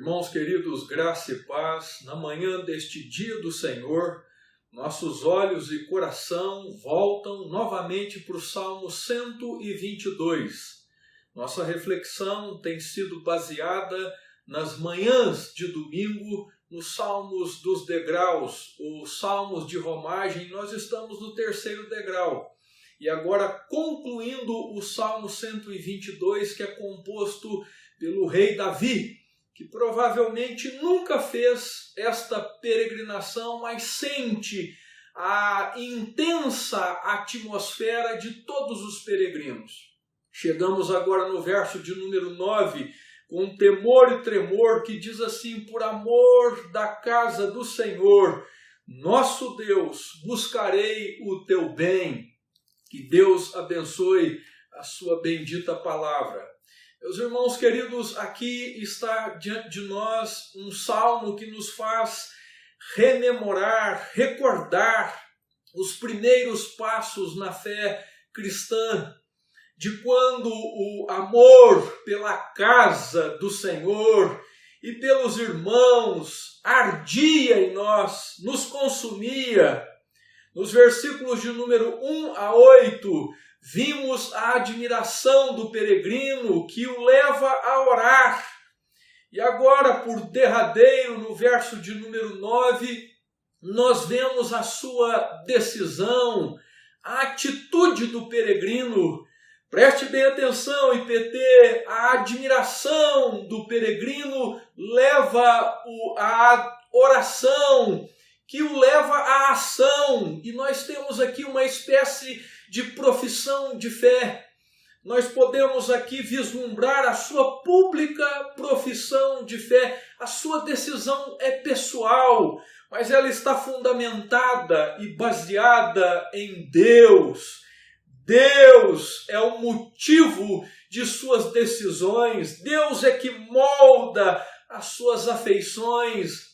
Irmãos queridos, graça e paz, na manhã deste dia do Senhor, nossos olhos e coração voltam novamente para o Salmo 122. Nossa reflexão tem sido baseada nas manhãs de domingo, nos Salmos dos degraus, os Salmos de romagem. Nós estamos no terceiro degrau. E agora concluindo o Salmo 122, que é composto pelo rei Davi, que provavelmente nunca fez esta peregrinação, mas sente a intensa atmosfera de todos os peregrinos. Chegamos agora no verso de número 9, com temor e tremor, que diz assim: por amor da casa do Senhor, nosso Deus, buscarei o teu bem. Que Deus abençoe a sua bendita palavra. Meus irmãos queridos, aqui está diante de nós um salmo que nos faz rememorar, recordar os primeiros passos na fé cristã, de quando o amor pela casa do Senhor e pelos irmãos ardia em nós, nos consumia. Nos versículos de número 1 a 8, vimos a admiração do peregrino que o leva a orar. E agora, por derradeiro, no verso de número 9, nós vemos a sua decisão, a atitude do peregrino. Preste bem atenção, IPT, a admiração do peregrino leva a oração, que o leva à ação. E nós temos aqui uma espécie de profissão de fé. Nós podemos aqui vislumbrar a sua pública profissão de fé. A sua decisão é pessoal, mas ela está fundamentada e baseada em Deus. Deus é o motivo de suas decisões. Deus é que molda as suas afeições.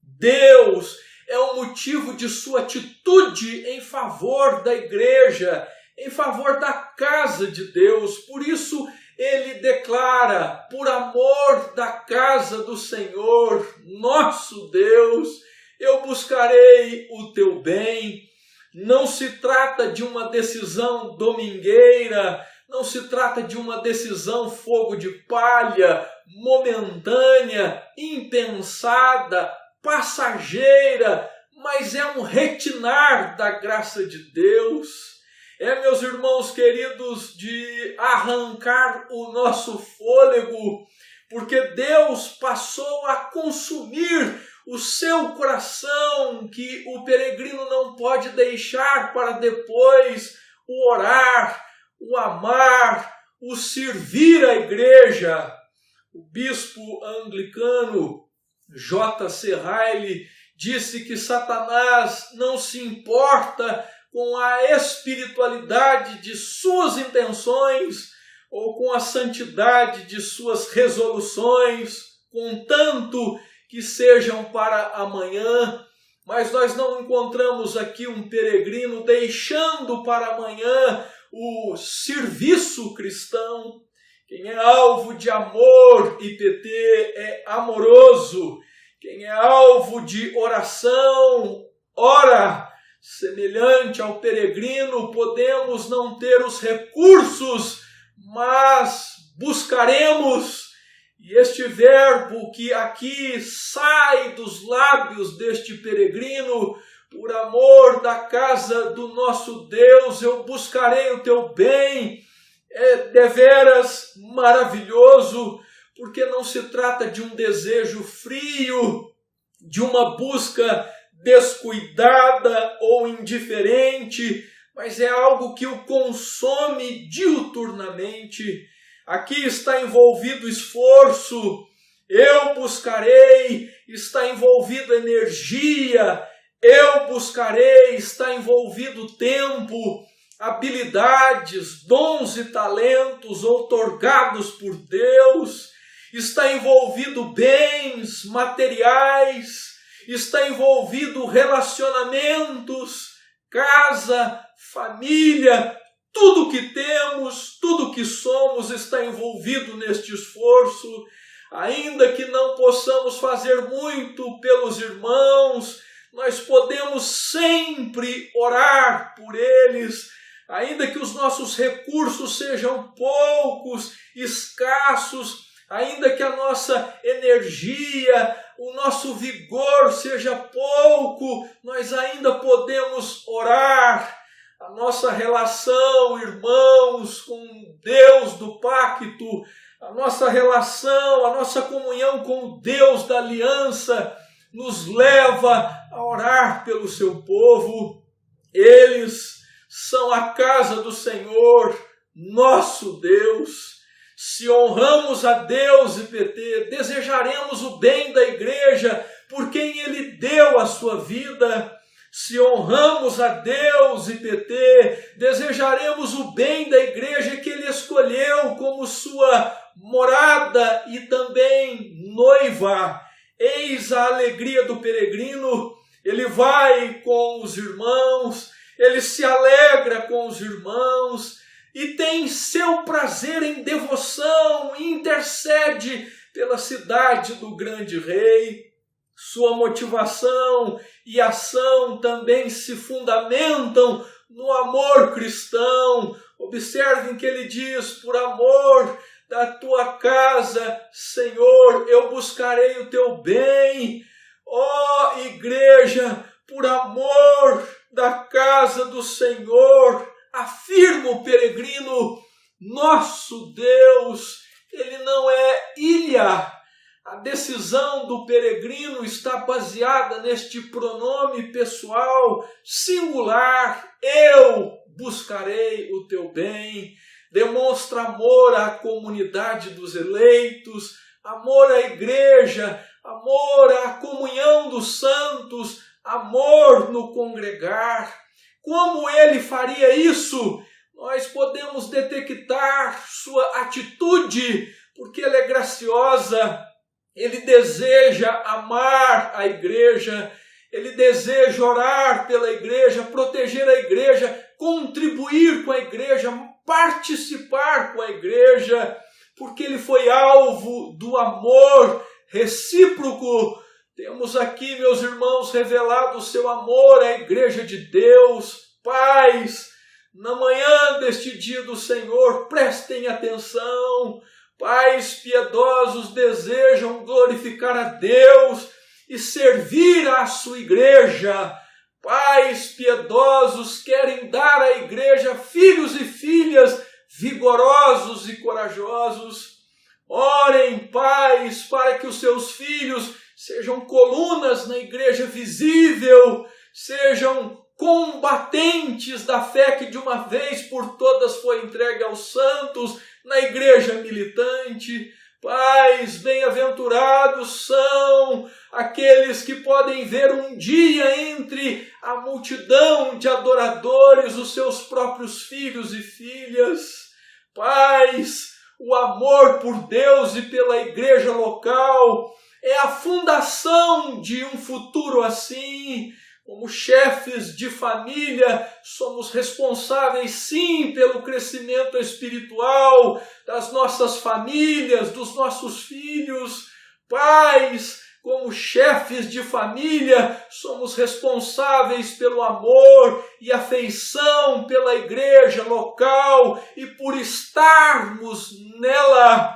Deus é o motivo de sua atitude em favor da igreja, em favor da casa de Deus. Por isso ele declara: por amor da casa do Senhor, nosso Deus, eu buscarei o teu bem. Não se trata de uma decisão domingueira, não se trata de uma decisão fogo de palha, momentânea, impensada, passageira, mas é um retinar da graça de Deus. É, meus irmãos queridos, de arrancar o nosso fôlego, porque Deus passou a consumir o seu coração, que o peregrino não pode deixar para depois o orar, o amar, o servir a igreja. O bispo anglicano J.C. Ryle disse que Satanás não se importa com a espiritualidade de suas intenções ou com a santidade de suas resoluções, contanto que sejam para amanhã. Mas nós não encontramos aqui um peregrino deixando para amanhã o serviço cristão. Quem é alvo de amor, IPT, é amoroso. Quem é alvo de oração, ora. Semelhante ao peregrino, podemos não ter os recursos, mas buscaremos. E este verbo que aqui sai dos lábios deste peregrino: por amor da casa do nosso Deus, eu buscarei o teu bem, é deveras maravilhoso, porque não se trata de um desejo frio, de uma busca descuidada ou indiferente, mas é algo que o consome diuturnamente. Aqui está envolvido esforço, eu buscarei, está envolvido energia, eu buscarei, está envolvido tempo, habilidades, dons e talentos outorgados por Deus, está envolvido bens materiais, está envolvido relacionamentos, casa, família. Tudo que temos, tudo que somos está envolvido neste esforço. Ainda que não possamos fazer muito pelos irmãos, nós podemos sempre orar por eles, ainda que os nossos recursos sejam poucos, escassos, ainda que a nossa energia, o nosso vigor seja pouco, nós ainda podemos orar. A nossa relação, irmãos, com Deus do pacto, a nossa relação, a nossa comunhão com o Deus da aliança, nos leva a orar pelo seu povo. Eles são a casa do Senhor, nosso Deus. Se honramos a Deus, IPT, desejaremos o bem da igreja por quem Ele deu a sua vida. Se honramos a Deus, IPT, desejaremos o bem da igreja que Ele escolheu como sua morada e também noiva. Eis a alegria do peregrino. Ele vai com os irmãos, ele se alegra com os irmãos e tem seu prazer em devoção, intercede pela cidade do grande rei. Sua motivação e ação também se fundamentam no amor cristão. Observem que ele diz: por amor da tua casa, Senhor, eu buscarei o teu bem. Ó igreja, por amor da casa do Senhor, afirma o peregrino, nosso Deus, ele não é ilha. A decisão do peregrino está baseada neste pronome pessoal singular, eu buscarei o teu bem. Demonstra amor à comunidade dos eleitos, amor à igreja, amor à comunhão dos santos, amor no congregar. Como ele faria isso? Nós podemos detectar sua atitude, porque ela é graciosa. Ele deseja amar a igreja, ele deseja orar pela igreja, proteger a igreja, contribuir com a igreja, participar com a igreja, porque ele foi alvo do amor recíproco. Temos aqui, meus irmãos, revelado o seu amor à igreja de Deus. Pais, na manhã deste dia do Senhor, prestem atenção. Pais piedosos desejam glorificar a Deus e servir à sua igreja. Pais piedosos querem dar à igreja filhos e filhas vigorosos e corajosos. Orem, pais, para que os seus filhos sejam colunas na igreja visível, sejam combatentes da fé que de uma vez por todas foi entregue aos santos na igreja militante. Pais, bem-aventurados são aqueles que podem ver um dia entre a multidão de adoradores os seus próprios filhos e filhas. Pais, o amor por Deus e pela igreja local é a fundação de um futuro assim. Como chefes de família, somos responsáveis sim pelo crescimento espiritual das nossas famílias, dos nossos filhos. Pais, como chefes de família, somos responsáveis pelo amor e afeição pela igreja local e por estarmos nela.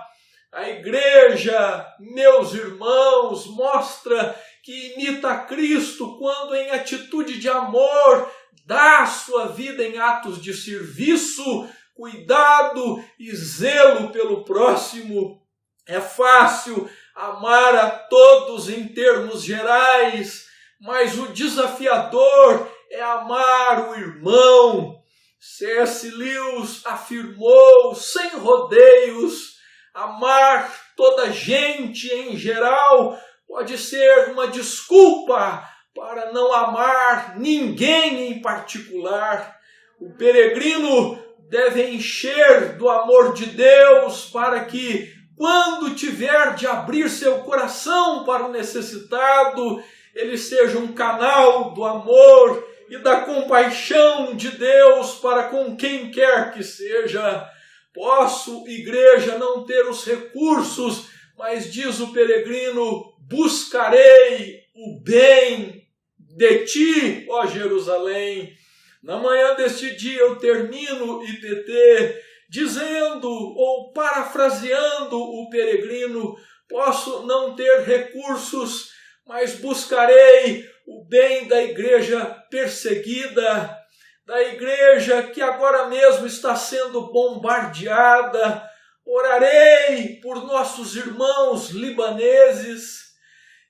A igreja, meus irmãos, mostra que imita a Cristo quando em atitude de amor dá sua vida em atos de serviço, cuidado e zelo pelo próximo. É fácil amar a todos em termos gerais, mas o desafiador é amar o irmão. C.S. Lewis afirmou, sem rodeios, amar toda gente em geral pode ser uma desculpa para não amar ninguém em particular. O peregrino deve encher do amor de Deus para que, quando tiver de abrir seu coração para o necessitado, ele seja um canal do amor e da compaixão de Deus para com quem quer que seja. Posso, igreja, não ter os recursos, mas diz o peregrino: buscarei o bem de ti, ó Jerusalém. Na manhã deste dia eu termino IPT dizendo ou parafraseando o peregrino: posso não ter recursos, mas buscarei o bem da igreja perseguida, da igreja que agora mesmo está sendo bombardeada. Orarei por nossos irmãos libaneses.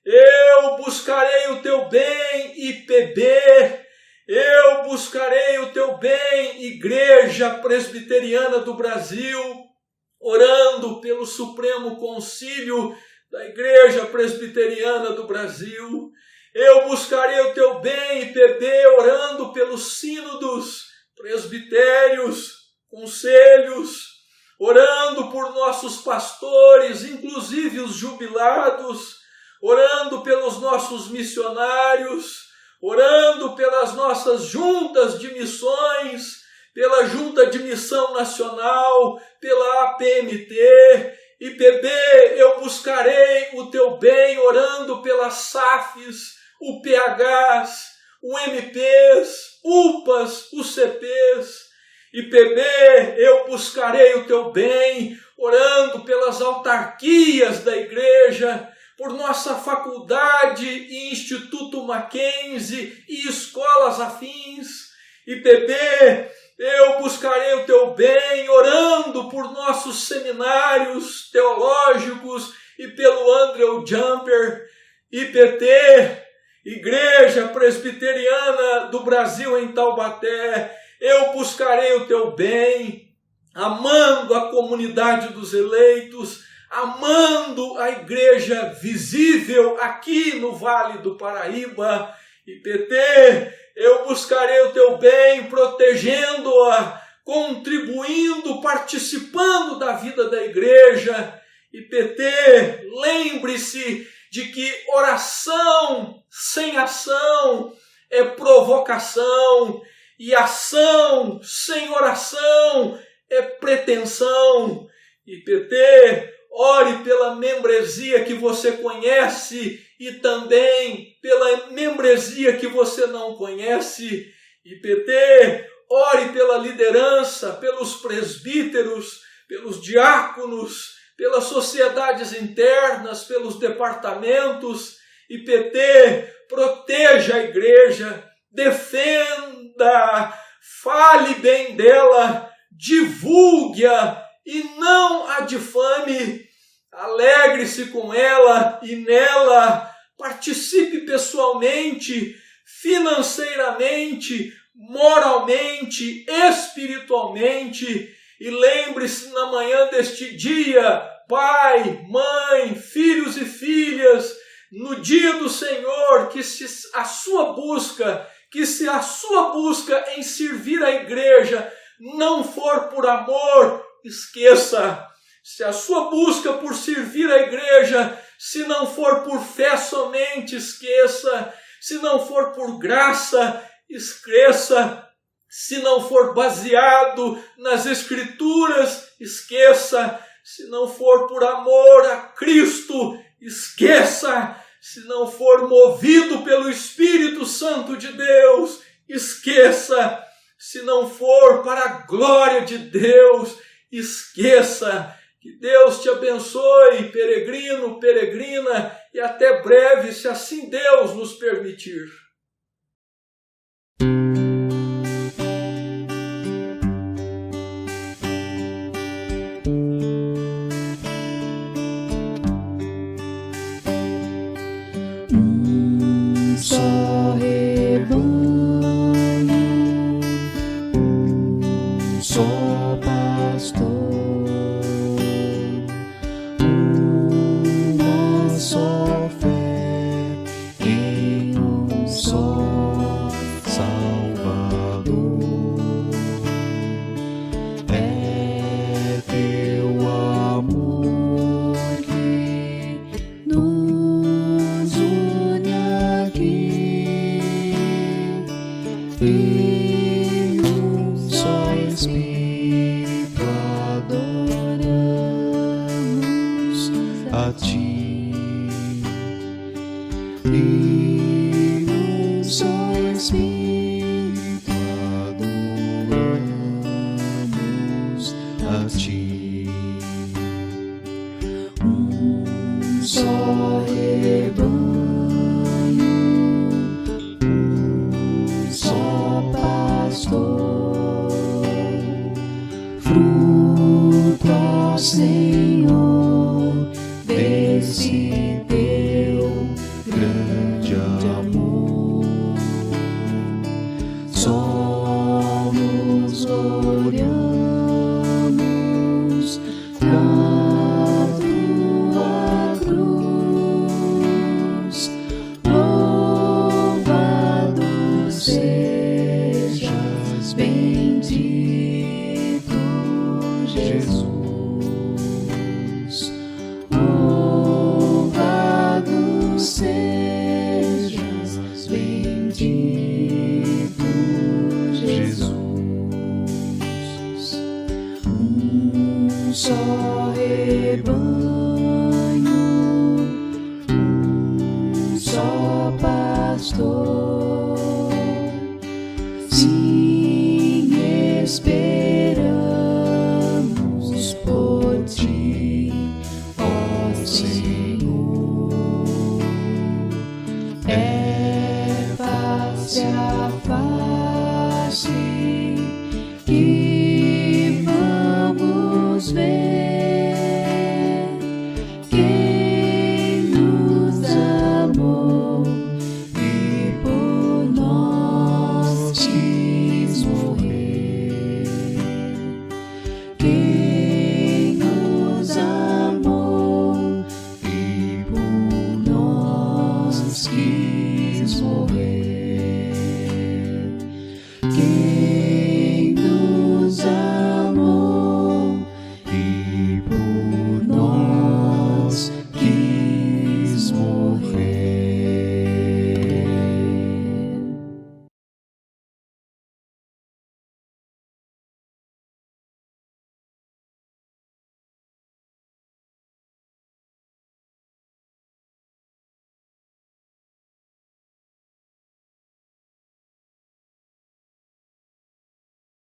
Eu buscarei o teu bem, IPB. Eu buscarei o teu bem, Igreja Presbiteriana do Brasil, orando pelo Supremo Concílio da Igreja Presbiteriana do Brasil. Eu buscarei o teu bem, IPB, orando pelos sínodos, presbitérios, conselhos, orando por nossos pastores, inclusive os jubilados, orando pelos nossos missionários, orando pelas nossas juntas de missões, pela Junta de Missão Nacional, pela APMT, IPB, eu buscarei o teu bem, orando pelas SAFs, UPHs, UMPs, UPAs, UCPs. IPB, eu buscarei o teu bem, orando pelas autarquias da igreja, por nossa faculdade e Instituto Mackenzie e escolas afins. IPB, eu buscarei o teu bem, orando por nossos seminários teológicos e pelo Andrew Jumper. IPT, Igreja Presbiteriana do Brasil em Taubaté, eu buscarei o teu bem, amando a comunidade dos eleitos, amando a igreja visível aqui no Vale do Paraíba. IPT, eu buscarei o teu bem, protegendo-a, contribuindo, participando da vida da igreja. IPT, lembre-se de que oração sem ação é provocação, e ação sem oração é pretensão. IPT, ore pela membresia que você conhece e também pela membresia que você não conhece. IPT, ore pela liderança, pelos presbíteros, pelos diáconos, pelas sociedades internas, pelos departamentos. IPT, proteja a igreja, defenda, fale bem dela, divulgue-a e não a difame. Alegre-se com ela e nela, participe pessoalmente, financeiramente, moralmente, espiritualmente, e lembre-se na manhã deste dia, pai, mãe, filhos e filhas, no dia do Senhor, que se a sua busca em servir a igreja não for por amor, esqueça. Se a sua busca por servir a igreja, se não for por fé somente, esqueça. Se não for por graça, esqueça. Se não for baseado nas Escrituras, esqueça. Se não for por amor a Cristo, esqueça. Se não for movido pelo Espírito Santo de Deus, esqueça. Se não for para a glória de Deus, esqueça. Que Deus te abençoe, peregrino, peregrina, e até breve, se assim Deus nos permitir. Só rebanho, só pastor, uma só fé em só Salvador. e num só Espírito adoramos a Ti. Um só rebanho, um só pastor, fruto ao Senhor desse Deus.